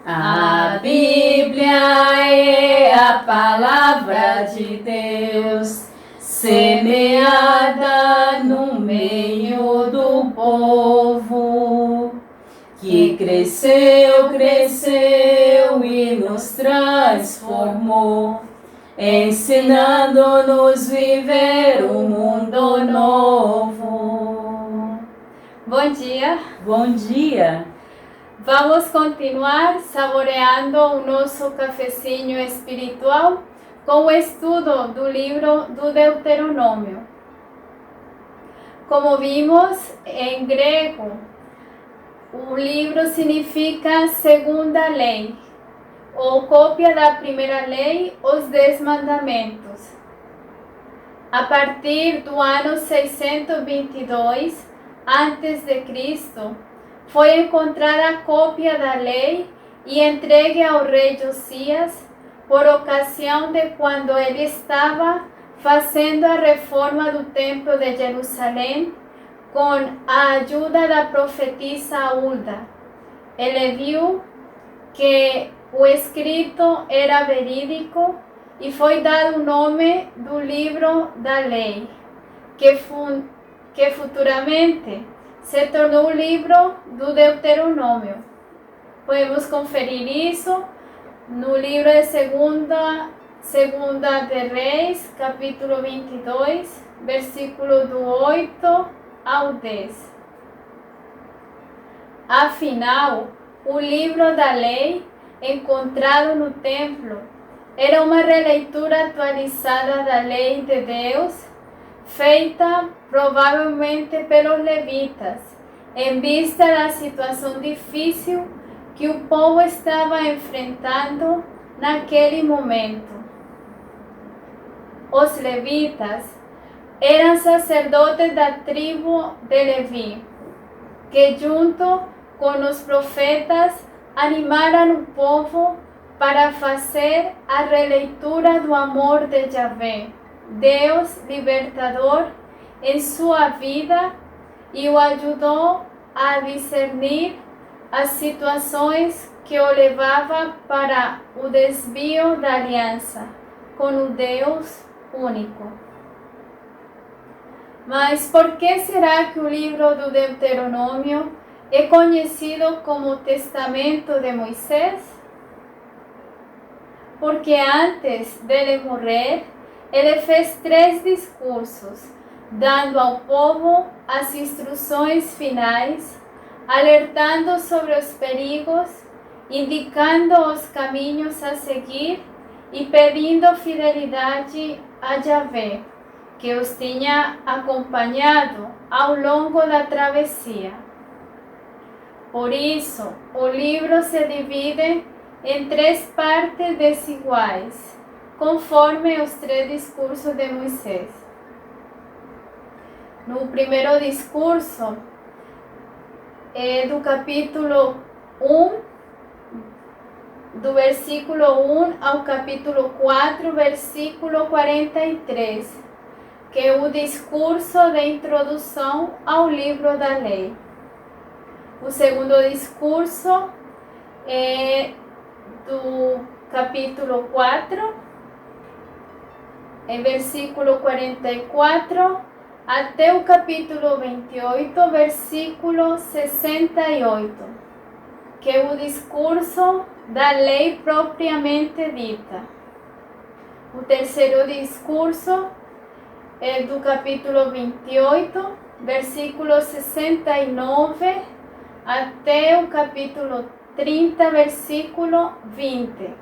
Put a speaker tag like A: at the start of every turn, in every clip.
A: A Bíblia é a palavra de Deus, semeada no meio do povo, que cresceu, cresceu e nos transformou, ensinando-nos viver um mundo novo.
B: Bom dia!
A: Bom dia!
B: Vamos continuar saboreando o nosso cafezinho espiritual com o estudo do livro do Deuteronômio. Como vimos em grego, o livro significa segunda lei, ou cópia da primeira lei, os 10 mandamentos. A partir do ano 622 a.C., foi encontrada a cópia da lei e entregue ao rei Josias por ocasião de quando ele estava fazendo a reforma do templo de Jerusalém com a ajuda da profetisa Hulda. Ele viu que o escrito era verídico e foi dado o nome do livro da lei, que futuramente se tornou o livro do Deuteronômio. Podemos conferir isso no livro de Segunda de Reis, capítulo 22, versículo do 8 ao 10. Afinal, o livro da lei, encontrado no templo, era uma releitura atualizada da lei de Deus, feita provavelmente pelos levitas, em vista da situação difícil que o povo estava enfrentando naquele momento. Os levitas eram sacerdotes da tribo de Levi, que junto com os profetas animaram o povo para fazer a releitura do amor de Yahvé, Deus libertador, em sua vida, e o ajudou a discernir as situações que o levavam para o desvio da aliança com o Deus único. Mas por que será que o livro do Deuteronômio é conhecido como o Testamento de Moisés? Porque antes dele morrer, ele fez 3 discursos, dando ao povo as instruções finais, alertando sobre os perigos, indicando os caminhos a seguir e pedindo fidelidade a Yahvé, que os tinha acompanhado ao longo da travessia. Por isso, o livro se divide em 3 partes desiguais, conforme os 3 discursos de Moisés. No primeiro discurso, do capítulo 1, do versículo 1 ao capítulo 4, versículo 43, que é o discurso de introdução ao livro da lei. O segundo discurso é do capítulo 4, em versículo 44, até o capítulo 28, versículo 68, que é o discurso da lei propriamente dita. O terceiro discurso é do capítulo 28, versículo 69, até o capítulo 30, versículo 20,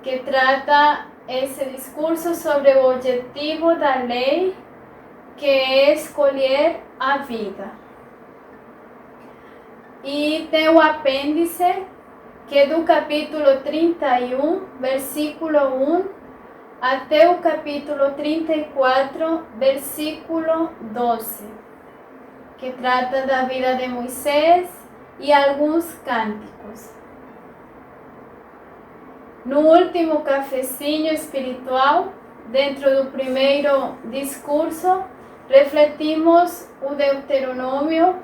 B: que trata esse discurso sobre o objetivo da lei, que é escolher a vida. E tem o apêndice, que é do capítulo 31, versículo 1, até o capítulo 34, versículo 12, que trata da vida de Moisés e alguns cânticos. No último cafezinho espiritual, dentro do primeiro discurso, refletimos o Deuteronômio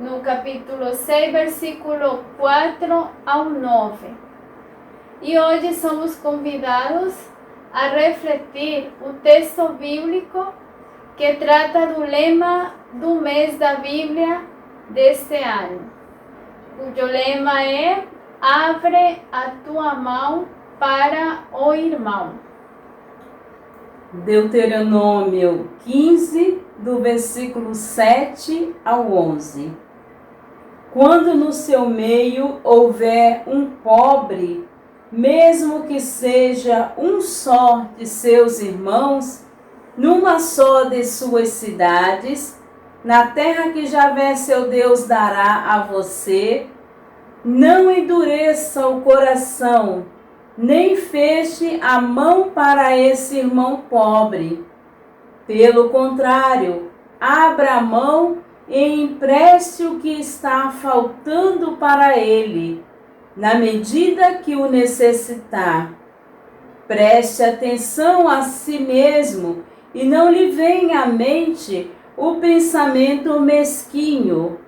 B: no capítulo 6, versículo 4 ao 9. E hoje somos convidados a refletir o texto bíblico que trata do lema do mês da Bíblia deste ano, cujo lema é: abre a tua mão para o irmão.
A: Deuteronômio 15, do versículo 7 ao 11. Quando no seu meio houver um pobre, mesmo que seja um só de seus irmãos, numa só de suas cidades, na terra que Javé seu Deus dará a você, não endureça o coração, nem feche a mão para esse irmão pobre. Pelo contrário, abra a mão e empreste o que está faltando para ele, na medida que o necessitar. Preste atenção a si mesmo e não lhe venha à mente o pensamento mesquinho.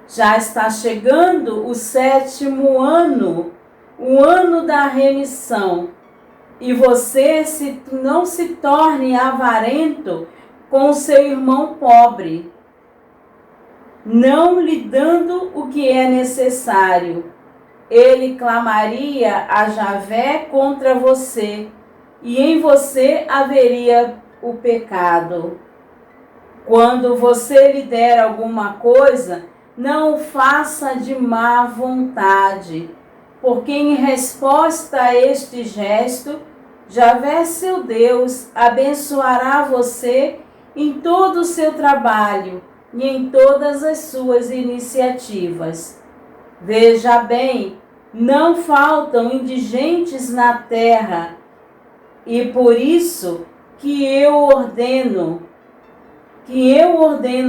A: Já está chegando o 7º ano, o ano da remissão, e você não se torne avarento com seu irmão pobre, não lhe dando o que é necessário. Ele clamaria a Javé contra você, e em você haveria o pecado. Quando você lhe der alguma coisa, não o faça de má vontade, porque em resposta a este gesto, Javé seu Deus abençoará você em todo o seu trabalho e em todas as suas iniciativas. Veja bem, não faltam indigentes na terra, e por isso que eu ordeno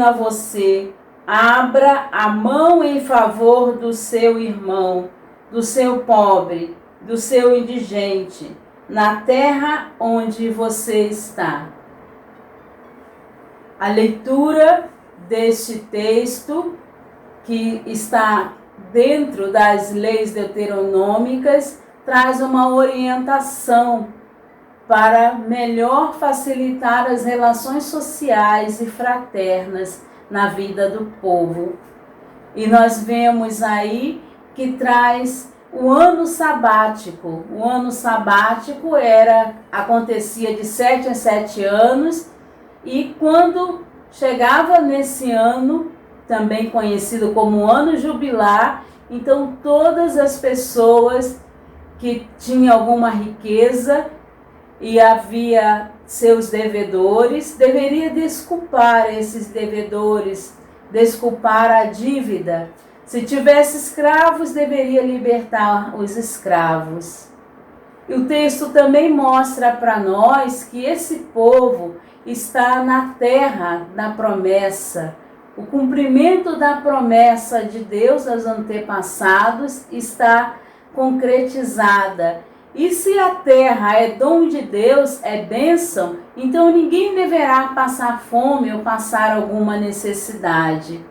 A: a você: abra a mão em favor do seu irmão, do seu pobre, do seu indigente, na terra onde você está. A leitura deste texto, que está dentro das leis deuteronômicas, traz uma orientação para melhor facilitar as relações sociais e fraternas na vida do povo. E nós vemos aí que traz o ano sabático. O ano sabático acontecia de 7 em 7 anos, e quando chegava nesse ano, também conhecido como ano jubilar, então todas as pessoas que tinham alguma riqueza e havia seus devedores, deveria desculpar esses devedores, desculpar a dívida. Se tivesse escravos, deveria libertar os escravos. E o texto também mostra para nós que esse povo está na terra da promessa. O cumprimento da promessa de Deus aos antepassados está concretizada. E se a terra é dom de Deus, é bênção, então ninguém deverá passar fome ou passar alguma necessidade.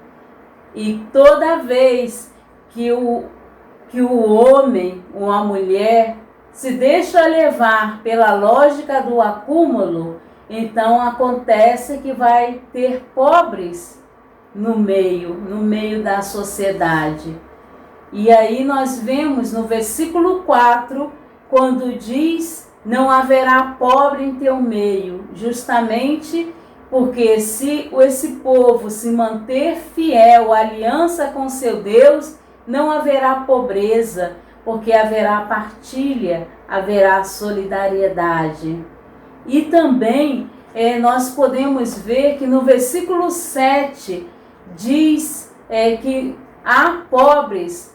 A: E toda vez que o homem ou a mulher se deixa levar pela lógica do acúmulo, então acontece que vai ter pobres no meio da sociedade. E aí nós vemos no versículo 4, quando diz: não haverá pobre em teu meio, justamente porque se esse povo se manter fiel à aliança com seu Deus, não haverá pobreza, porque haverá partilha, haverá solidariedade. E também nós podemos ver que no versículo 7 diz que há pobres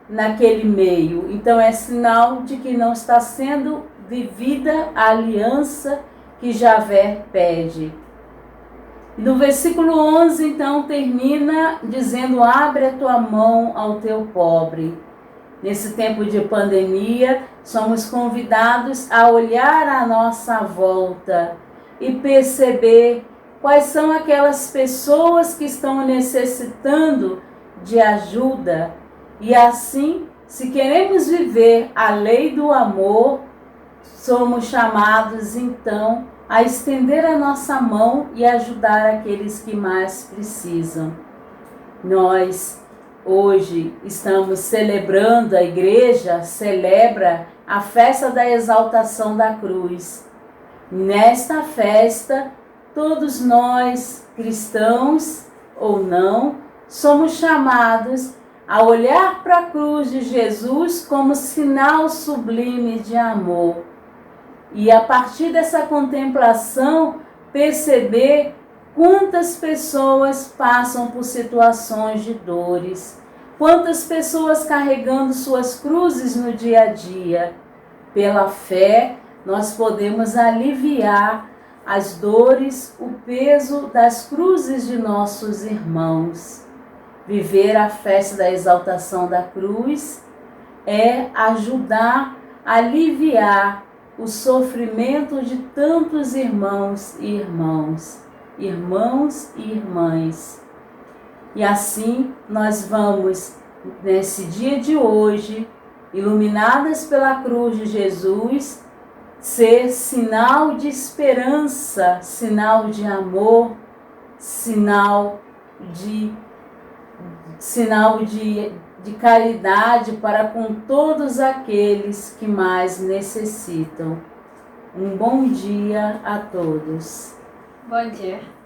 A: naquele meio. Então é sinal de que não está sendo vivida a aliança que Javé pede. No versículo 11, então, termina dizendo: abre a tua mão ao teu pobre. Nesse tempo de pandemia, somos convidados a olhar à nossa volta e perceber quais são aquelas pessoas que estão necessitando de ajuda. E assim, se queremos viver a lei do amor, somos chamados então a estender a nossa mão e ajudar aqueles que mais precisam. Nós hoje estamos celebrando, a igreja celebra a festa da exaltação da cruz. Nesta festa, todos nós, cristãos ou não, somos chamados a olhar para a cruz de Jesus como sinal sublime de amor. E a partir dessa contemplação, perceber quantas pessoas passam por situações de dores, quantas pessoas carregando suas cruzes no dia a dia. Pela fé, nós podemos aliviar as dores, o peso das cruzes de nossos irmãos. Viver a festa da exaltação da cruz é ajudar a aliviar o sofrimento de tantos irmãos e irmãs. E assim nós vamos, nesse dia de hoje, iluminadas pela cruz de Jesus, ser sinal de esperança, sinal de amor, sinal de caridade para com todos aqueles que mais necessitam. Um bom dia a todos.
B: Bom dia.